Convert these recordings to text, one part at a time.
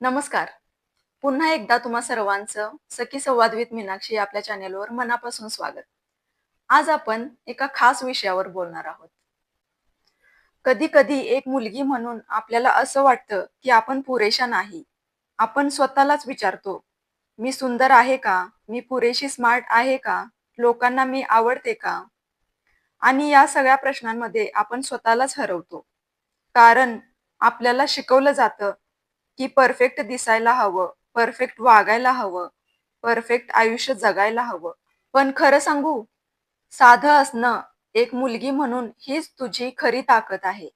नमस्कार. पुन्हा एकदा तुम्हा सर्वांचं सखी संवाद विथ मीनाक्षी आपल्या चॅनेलवर मनापासून स्वागत. आज आपण एका खास विषयावर बोलणार आहोत. कधी-कधी एक मुलगी म्हणून आपल्याला असं वाटतं, की आपण पुरेशा नाही. आपण स्वतःलाच विचारतो, "मी सुंदर आहे का? मी पुरेशी स्मार्ट आहे का? लोकांना मी आवडते का?" आणि या सगळ्या प्रश्नांमध्ये आपण स्वतःलाच हरवतो. कारण आपल्याला शिकवलं जातं, की परफेक्ट दिसायला हवं, परफेक्ट वागायला हवं, परफेक्ट आयुष्य जगायला हवं. पण खरं सांगू, साधं असणं एक मुलगी म्हणून हीच तुझी खरी ताकद आहे.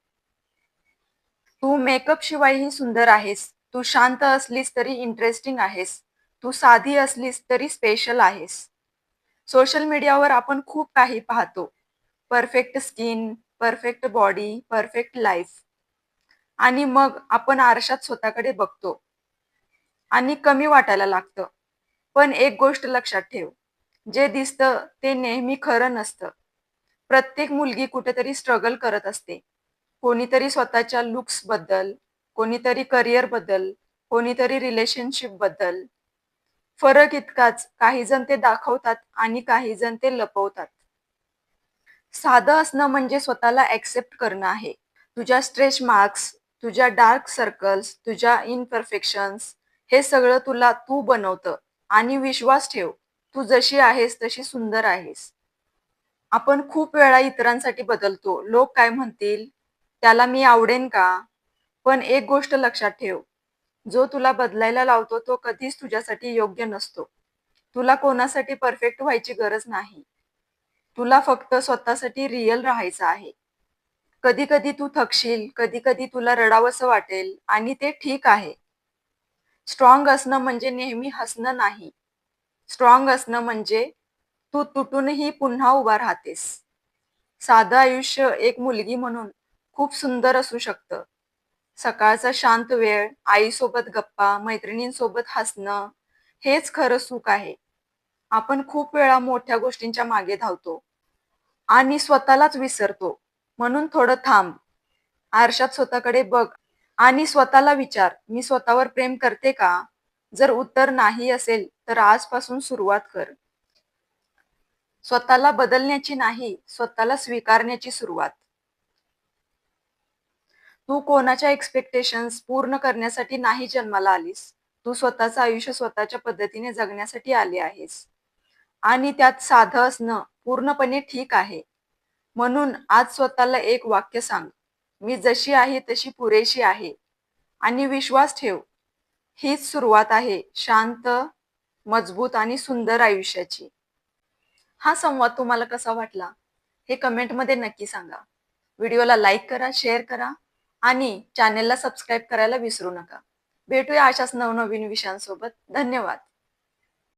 तू मेकअप शिवायही सुंदर आहेस. तू शांत असलीस तरी इंटरेस्टिंग आहेस. तू साधी असलीस तरी स्पेशल आहेस. सोशल मीडियावर आपण खूप काही पाहतो. Perfect skin, perfect body, perfect life. आणि मग आपण आरशात स्वतःकडे बघतो आणि कमी वाटायला लागतं. पण एक गोष्ट लक्षात ठेव, जे दिसतं ते नेहमी खरं नसतं. प्रत्येक मुलगी कुठेतरी स्ट्रगल करत असते. कोणीतरी स्वतःच्या लुक्सबद्दल, कोणीतरी करिअरबद्दल, कोणीतरी रिलेशनशिपबद्दल. फरक इतकाच, काही जण ते दाखवतात आणि काही जण ते लपवतात. साधं असणं म्हणजे स्वतःला ॲक्सेप्ट करणं आहे. तुझ्या स्ट्रेच मार्क्स, तुझ्या डार्क सर्कल्स, तुझ्या इम्परफेक्शन्स हे सगळं तुला तू बनवतं आणि विश्वास ठेव, तू जशी आहेस तशी सुंदर आहेस. आपण खूप वेळा इतरांसाठी बदलतो. लोक काय म्हणतील? त्याला मी आवडेन का? पण एक गोष्ट लक्षात ठेव, जो तुला बदलायला लावतो तो कधीच तुझ्यासाठी योग्य नसतो. तुला कोणासाठी परफेक्ट व्हायची गरज नाही. तुला फक्त स्वतःसाठी रिअल राहायचं आहे. कधी-कधी तू थकशील, कधी-कधी तुला रडावंसं वाटेल आणि ते ठीक आहे. स्ट्राँग असणं म्हणजे नेहमी हसणं नाही. स्ट्राँग असणं म्हणजे तू तुटूनही पुन्हा उभा राहतेस. साधं आयुष्य एक मुलगी म्हणून खूप सुंदर असू शकतं. सकाळचा शांत वेळ, आईसोबत गप्पा, मैत्रिणींसोबत हसणं, हेच खरं सुख आहे. आपण खूप वेळा मोठ्या गोष्टींच्या मागे धावतो आणि स्वतःलाच विसरतो. म्हणून थोडं थांब, आरशात स्वतःकडे बघ आणि स्वतःला विचार, "मी स्वतःवर प्रेम करते का?" जर उत्तर नाही असेल, तर आजपासून सुरुवात कर. स्वतःला बदलण्याची नाही, स्वतःला स्वीकारण्याची सुरुवात. तू कोणाच्या एक्स्पेक्टेशन्स पूर्ण करण्यासाठी नाही जन्माला आलीस. तू स्वतःचं आयुष्य स्वतःच्या पद्धतीने जगण्यासाठी आली आहेस. आणि त्यात साधं असणं पूर्णपणे ठीक आहे. म्हणून आज स्वतःला एक वाक्य सांग, "मी जशी आहे तशी पुरेशी आहे." आणि विश्वास ठेव, हीच सुरुवात आहे शांत, मजबूत आणि सुंदर आयुष्याची. हा संवाद तुम्हाला कसा वाटला? हे कमेंटमध्ये नक्की सांगा. व्हिडिओला लाईक करा, शेअर करा आणि चॅनेलला सबस्क्राईब करायला विसरू नका. भेटूया अशाच नवनवीन विषयांसोबत. धन्यवाद.